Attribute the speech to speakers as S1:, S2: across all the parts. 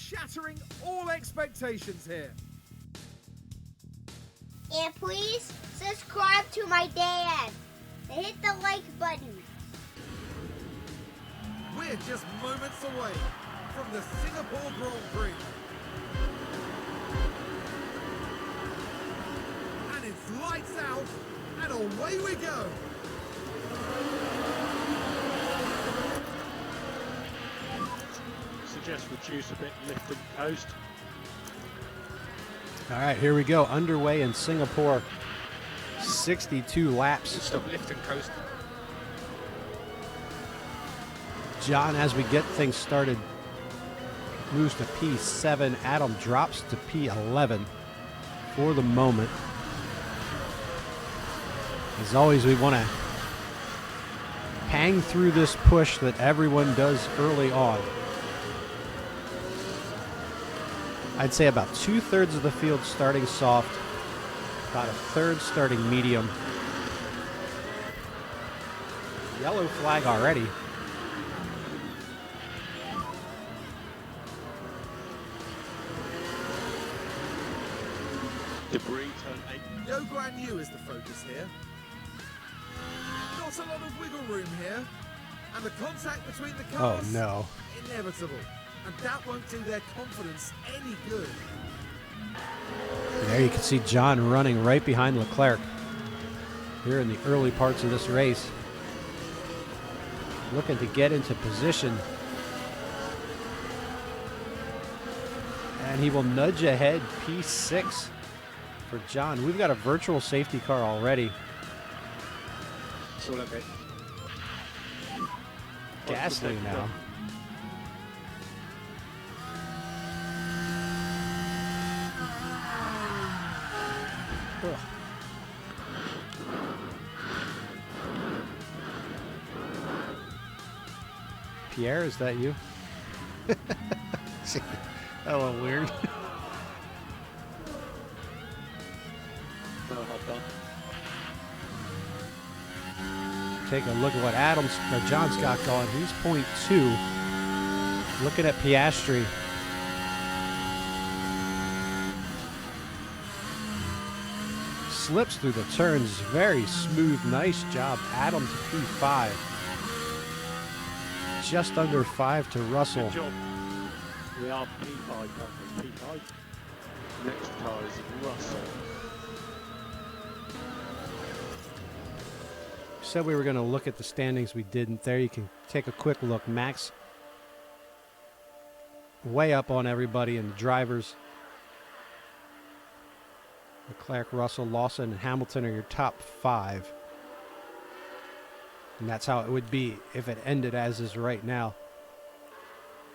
S1: shattering all expectations here.
S2: And please subscribe to my dad and hit the like button.
S1: We're just moments away from the Singapore Grand Prix. And it's lights out and away we go.
S3: Suggest reduce a bit, lift and coast.
S4: All right, here we go. Underway in Singapore. 62 laps.
S3: Stop, lift and coast.
S4: John, as we get things started, moves to P7. Adam drops to P11 for the moment. As always, we want to hang through this push that everyone does early on. I'd say about 2/3 of the field starting soft, about 1/3 starting medium. Yellow flag already.
S3: Debris, turn 8.
S1: No brand new is the focus here. Not a lot of wiggle room here. And the contact between the cars,
S4: Oh no.
S1: inevitable. And that won't do their confidence any good.
S4: There you can see John running right behind Leclerc here in the early parts of this race. Looking to get into position. And he will nudge ahead P6 for John. We've got a virtual safety car already.
S3: It's all okay.
S4: Gasly now. Ugh. Pierre, is that you? That a little weird.
S3: No, hop done.
S4: Take a look at what John's got going. He's 0.2. Looking at Piastri. Slips through the turns. Very smooth. Nice job. Adam to P5. Just under 5 to Russell.
S3: Good job. We are P5, aren't we? P5. Next car is Russell.
S4: Said we were going to look at the standings. We didn't. There you can take a quick look. Max way up on everybody and the drivers. Leclerc, Russell, Lawson, and Hamilton are your top 5. And that's how it would be if it ended as is right now.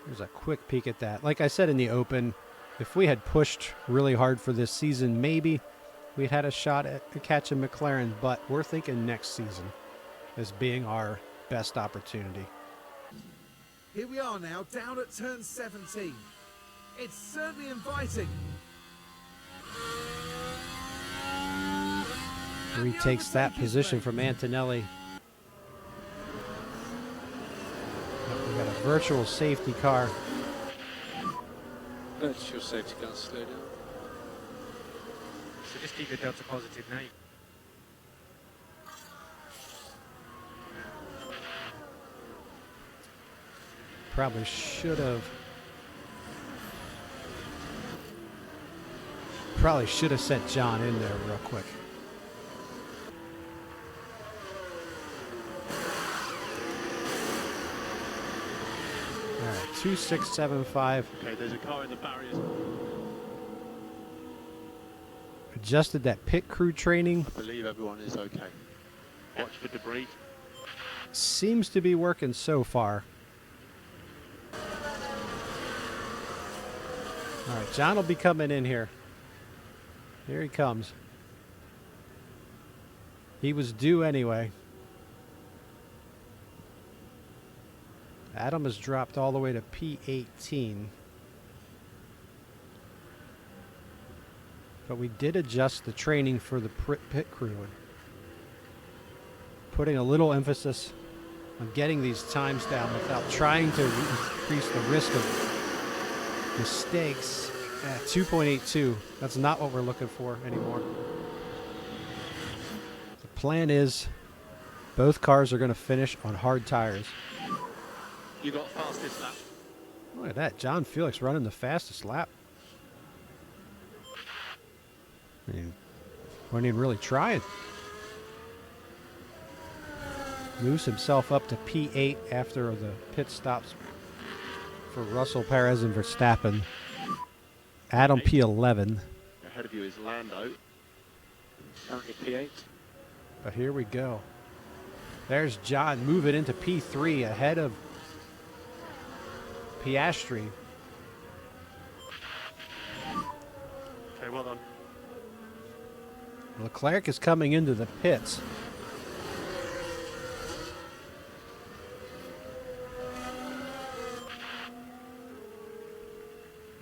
S4: Here's a quick peek at that. Like I said in the open, if we had pushed really hard for this season, maybe we'd had a shot at catching McLaren, but we're thinking next season as being our best opportunity.
S1: Here we are now, down at turn 17. It's certainly inviting.
S4: Retakes that position from Antonelli. We got a virtual safety car.
S3: Virtual safety car, slow down. So just keep your delta positive now.
S4: Probably should have sent John in there real quick. All right, 2675.
S3: Okay, there's a car in the barriers.
S4: Adjusted that pit crew training.
S3: I believe everyone is okay. Watch for debris.
S4: Seems to be working so far. All right, John will be coming in here. Here he comes. He was due anyway. Adam has dropped all the way to P18. But we did adjust the training for the pit crew. Putting a little emphasis on getting these times down without trying to increase the risk of Mistakes. 2.82. That's not what we're looking for anymore. The plan is both cars are going to finish on hard tires.
S3: You got fastest lap.
S4: Look at that. John Felix running the fastest lap. I mean, wasn't even really trying. Moves himself up to P8 after the pit stops for Russell, Perez, and Verstappen. Adam P11.
S3: Ahead of you is Lando. Currently P8.
S4: But here we go. There's John moving into P3 ahead of Piastri.
S3: Okay, well done.
S4: Leclerc is coming into the pits.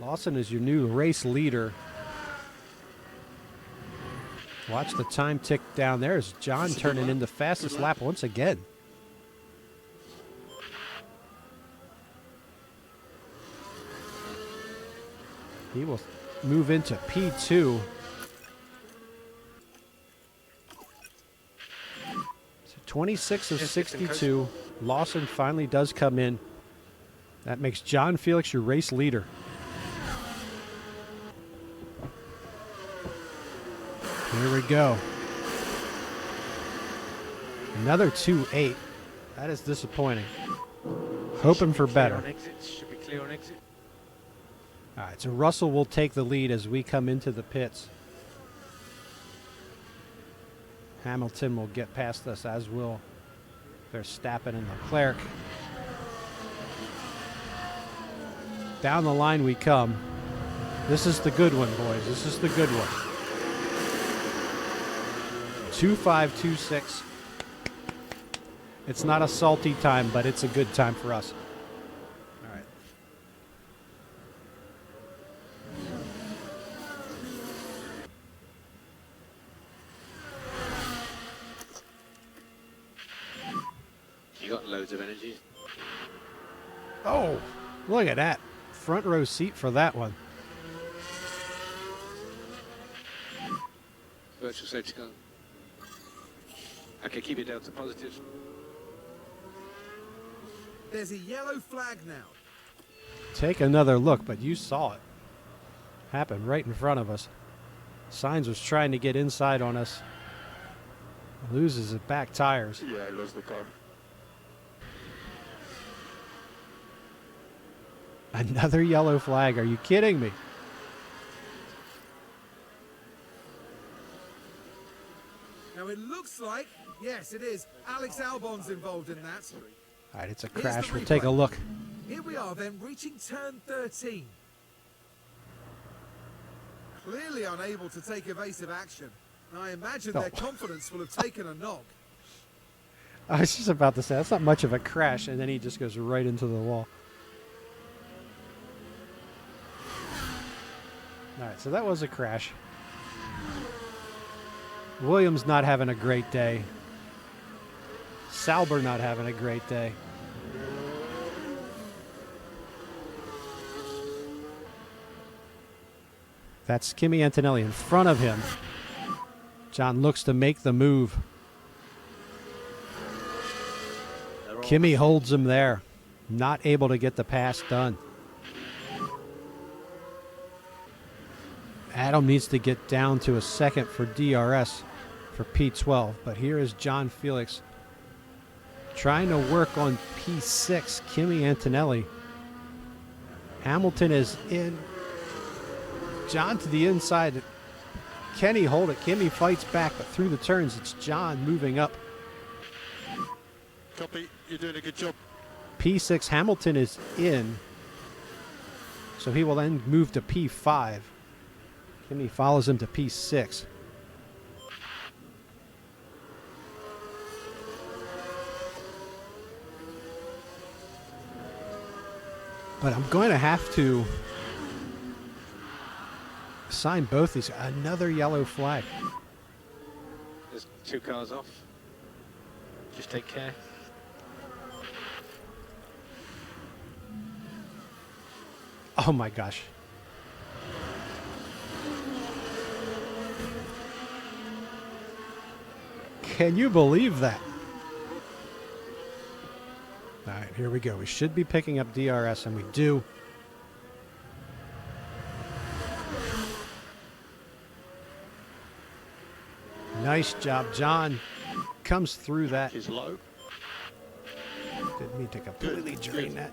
S4: Lawson is your new race leader. Watch the time tick down. There's John turning in the fastest lap once again. He will move into P2. So 26 of 62. Lawson finally does come in. That makes John Felix your race leader. Here we go. Another 2.8. That is disappointing. Hoping for better.
S3: On exit. Should be clear on exit.
S4: All right, so Russell will take the lead as we come into the pits. Hamilton will get past us, as will Verstappen and Leclerc. Down the line we come. This is the good one, boys. This is the good one. 2.526. It's not a salty time, but it's a good time for us. All right.
S3: You got loads of energy.
S4: Oh, look at that. Front row seat for that one.
S3: Virtual safety car. Okay, keep it down to positive.
S1: There's a yellow flag now.
S4: Take another look, but you saw it. Happened right in front of us. Sainz was trying to get inside on us. Loses his back tires.
S3: Yeah, I lost the car.
S4: Another yellow flag. Are you kidding me?
S1: Now it looks like, yes it is, Alex Albon's involved in that.
S4: All right, it's a
S1: Here's
S4: crash.
S1: the
S4: We'll take a
S1: replay.
S4: look.
S1: Here we are then, reaching turn 13. Clearly unable to take evasive action. I imagine their
S4: Oh.
S1: confidence will have taken a knock.
S4: I was just about to say, that's not much of a crash, and then he just goes right into the wall. All right, so that was a crash. Williams not having a great day. Sauber not having a great day. That's Kimi Antonelli in front of him. John looks to make the move. Kimi holds him there. Not able to get the pass done. Adam needs to get down to a second for DRS for P12. But here is John Felix trying to work on P6. Kimi Antonelli. Hamilton is in. John to the inside. Kenny hold it. Kimi fights back, but through the turns, it's John moving up.
S3: Copy. You're doing a good job.
S4: P6, Hamilton is in. So he will then move to P5. Kimi follows him to P6. But I'm going to have to sign both these. Another yellow flag.
S3: There's 2 cars off. Just take care.
S4: Oh my gosh. Can you believe that? All right, here we go. We should be picking up DRS, and we do. Nice job, John. Comes through that.
S3: Is low.
S4: Didn't mean to completely drain that.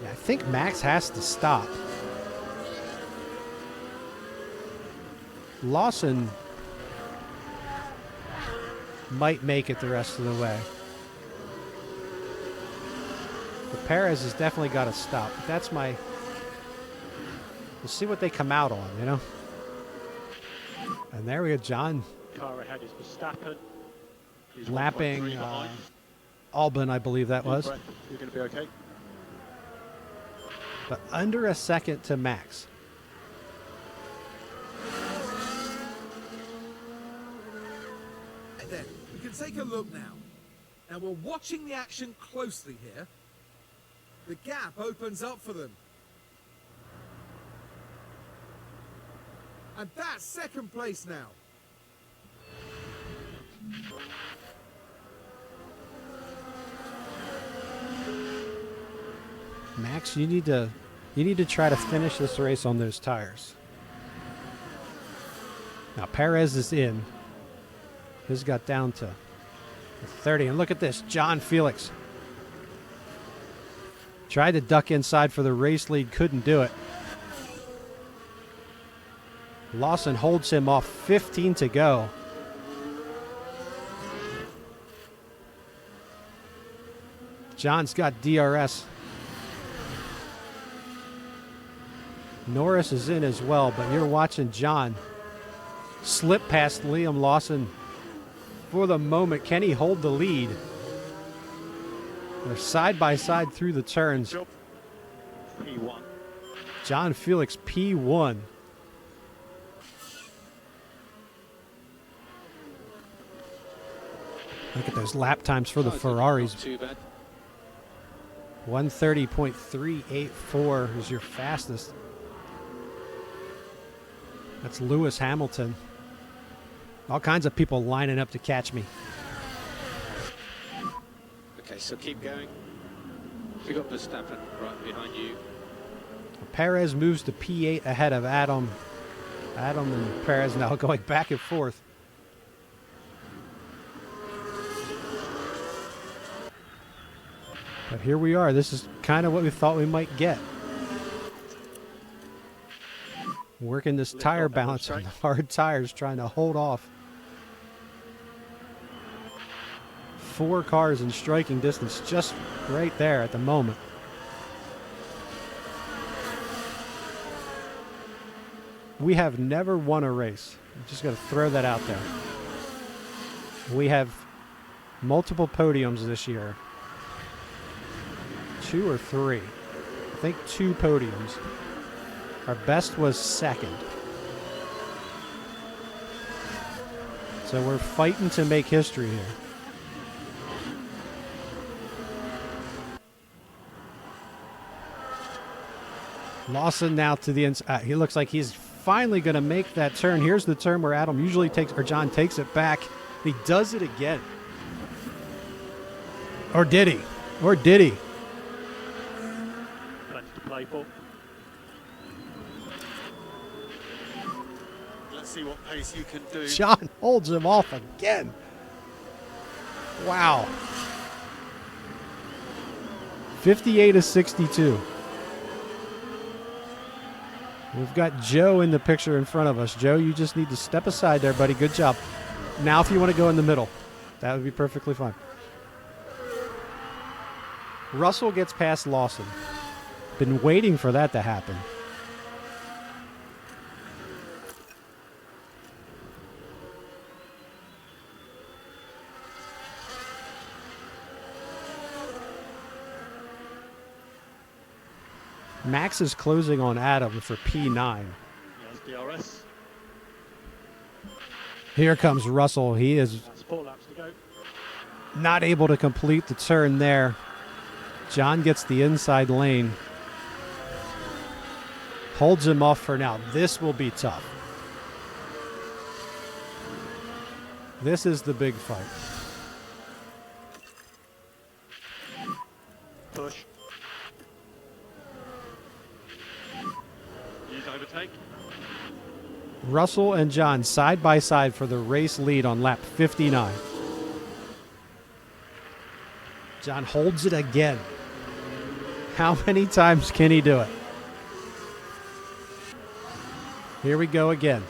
S4: Yeah, I think Max has to stop. Lawson might make it the rest of the way. But Perez has definitely got to stop. But that's my... We'll see what they come out on, you know? And there we go, John.
S3: Car ahead is Verstappen. He's
S4: Lapping
S3: 1.3 behind.
S4: Albon, I believe that was.
S3: Breath. You're going to be okay.
S4: But under a second to Max.
S1: And then we can take a look now. Now we're watching the action closely here. The gap opens up for them. And that's second place now.
S4: Max, you need to try to finish this race on those tires. Now Perez is in. His got down to 30. And look at this, John Felix. Tried to duck inside for the race lead, couldn't do it. Lawson holds him off, 15 to go. John's got DRS. Norris is in as well, but you're watching John slip past Liam Lawson for the moment. Can he hold the lead? They're side by side through the turns.
S3: P1.
S4: John Felix, P1. Look at those lap times for the Ferraris.
S3: Not too bad.
S4: 130.384 is your fastest. That's Lewis Hamilton. All kinds of people lining up to catch me.
S3: Okay, so keep going. We got Verstappen right behind you.
S4: Perez moves to P8 ahead of Adam. Adam and Perez now going back and forth. But here we are. This is kind of what we thought we might get. Working this tire balance on the hard tires, trying to hold off. 4 cars in striking distance, just right there at the moment. We have never won a race. I'm just going to throw that out there. We have multiple podiums this year. 2 or 3. I think 2 podiums. Our best was second. So we're fighting to make history here. Lawson now to the inside. He looks like he's finally going to make that turn. Here's the turn where Adam usually takes, or John takes it back. He does it again. Or did he? Or did he?
S3: Plenty to play for. Let's see what pace you can do.
S4: John holds him off again. Wow. 58-62. We've got Joe in the picture in front of us. Joe, you just need to step aside there, buddy. Good job. Now if you want to go in the middle, that would be perfectly fine. Russell gets past Lawson. Been waiting for that to happen. Max is closing on Adam for P9.
S3: Yes, DRS.
S4: Here comes Russell. He is
S3: That's 4 laps to go.
S4: Not able to complete the turn there. John gets the inside lane. Holds him off for now. This will be tough. This is the big fight.
S3: Push. Use overtake.
S4: Russell and John side by side for the race lead on lap 59. John holds it again. How many times can he do it? Here we go again.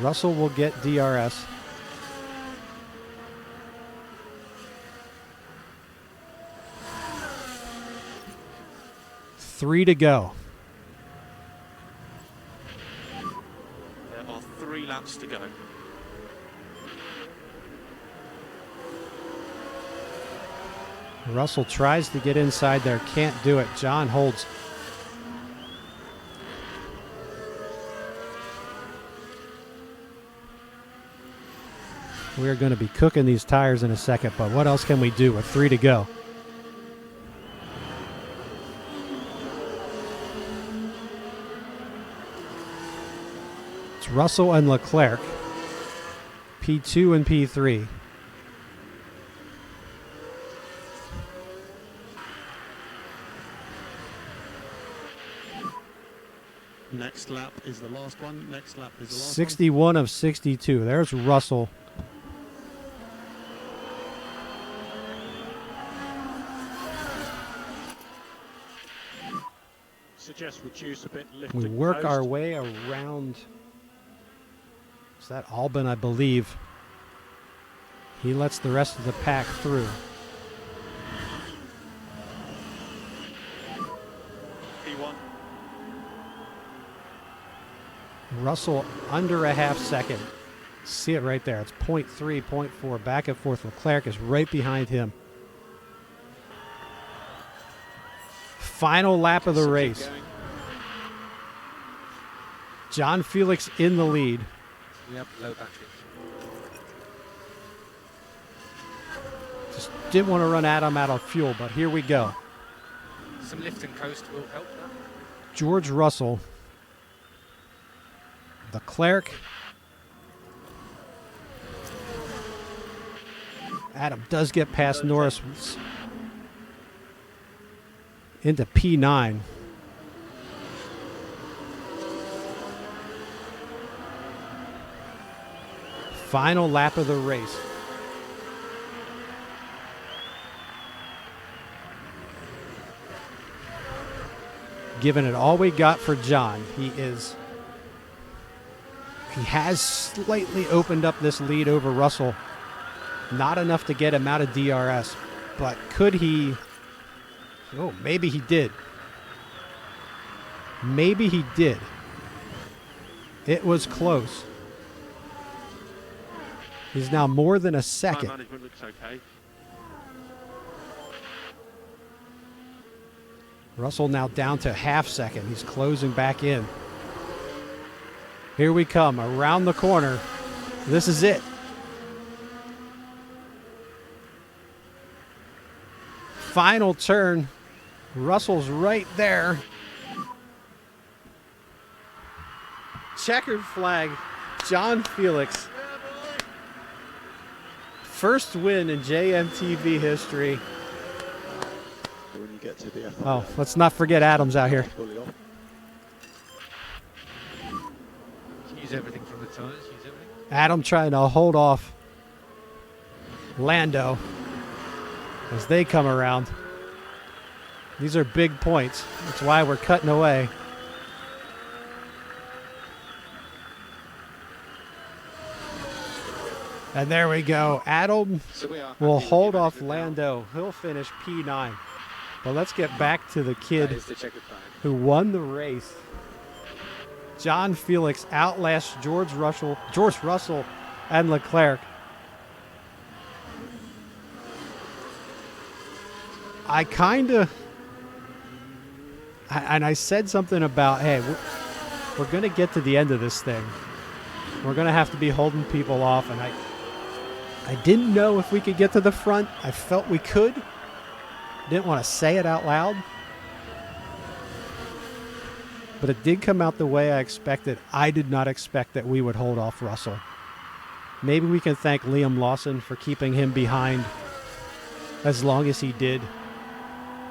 S4: Russell will get DRS. Three to go.
S3: There are 3 laps to go.
S4: Russell tries to get inside there, can't do it. John holds. We're going to be cooking these tires in a second, but what else can we do with 3 to go? It's Russell and Leclerc, P2 and P3.
S3: Next lap is the last one. Next lap is the last
S4: 61 of 62. There's Russell.
S3: Suggest reduce a bit, lift
S4: We
S3: and
S4: work
S3: coast.
S4: our way around. Is that Albon, I believe? He lets the rest of the pack through.
S3: P1.
S4: Russell under a half second. See it right there. It's 0.3, 0.4, back and forth. Leclerc is right behind him. Final lap of the race. John Felix in the lead.
S1: Yep, low battery.
S4: Just didn't want to run Adam out of fuel, but here we go.
S1: Some lift and coast will help that.
S4: George Russell. Leclerc. Adam does get past Norris into P9. Final lap of the race. Giving it all we got for John. He has slightly opened up this lead over Russell. Not enough to get him out of DRS, but could he? Oh, maybe he did. Maybe he did. It was close. He's now more than a
S3: Time
S4: second.
S3: management looks okay.
S4: Russell now down to half second. He's closing back in. Here we come around the corner. This is it. Final turn. Russell's right there. Checkered flag. John Felix. First win in JMTv history.
S3: When you get to the F1,
S4: Oh, let's not forget Adams out here.
S3: fully off.
S1: Use everything from the tires, use everything.
S4: Adam trying to hold off Lando as they come around. These are big points. That's why we're cutting away. And there we go. Adam
S1: So we are
S4: will
S1: happy with
S4: hold
S1: the
S4: off
S1: management now.
S4: Lando. He'll finish P9. But let's get back to the
S1: That
S4: kid
S1: is the checkered flag.
S4: who won the race. John Felix outlasts George Russell and Leclerc. I said something about, hey, we're going to get to the end of this thing. We're going to have to be holding people off, and I didn't know if we could get to the front. I felt we could. Didn't want to say it out loud. But it did come out the way I expected. I did not expect that we would hold off Russell. Maybe we can thank Liam Lawson for keeping him behind as long as he did.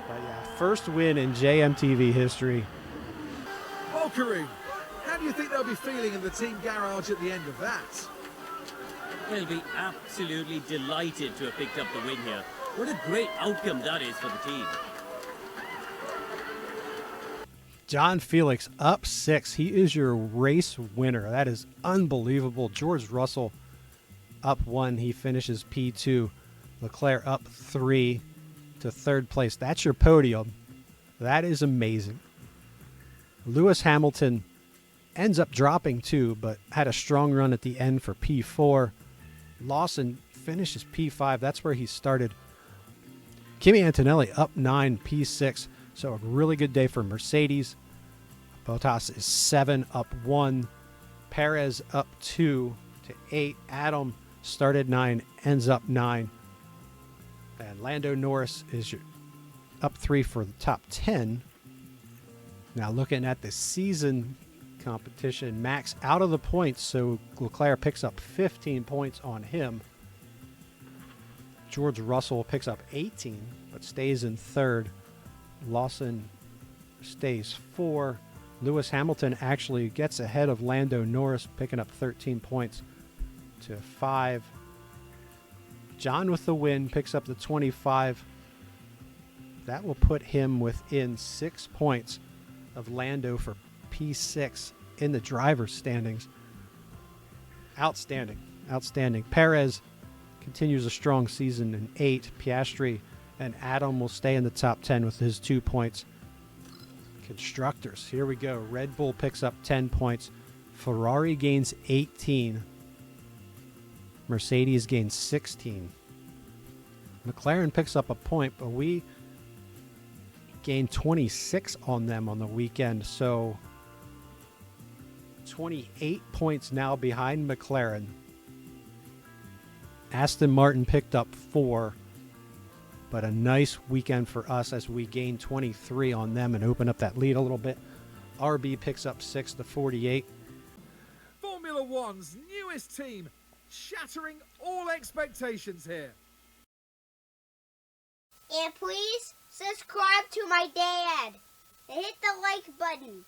S4: But yeah, first win in JMTv history.
S1: Valkyrie, how do you think they'll be feeling in the team garage at the end of that?
S5: They'll be absolutely delighted to have picked up the win here. What a great outcome that is for the team.
S4: John Felix up 6. He is your race winner. That is unbelievable. George Russell up 1. He finishes P2. Leclerc up 3 to 3rd place. That's your podium. That is amazing. Lewis Hamilton ends up dropping 2, but had a strong run at the end for P4. Lawson finishes P5. That's where he started. Kimi Antonelli up 9, P6. So a really good day for Mercedes. Bottas is 7, up 1. Perez up 2 to 8. Adam started 9, ends up 9. And Lando Norris is up 3 for the top 10. Now looking at the season competition, Max out of the points, so Leclerc picks up 15 points on him. George Russell picks up 18, but stays in 3rd. Lawson stays 4. Lewis Hamilton actually gets ahead of Lando Norris, picking up 13 points to 5. John with the win picks up the 25. That will put him within 6 points of Lando for P6 in the driver's standings. Outstanding. Outstanding. Perez continues a strong season in 8. Piastri and Adam will stay in the top 10 with his 2 points. Constructors, here we go. Red Bull picks up 10 points. Ferrari gains 18. Mercedes gains 16. McLaren picks up a point, but we gained 26 on them on the weekend. So 28 points now behind McLaren. Aston Martin picked up 4. But a nice weekend for us as we gain 23 on them and open up that lead a little bit. RB picks up 6 to 48.
S1: Formula One's newest team, shattering all expectations here.
S2: And please subscribe to my dad. And hit the like button.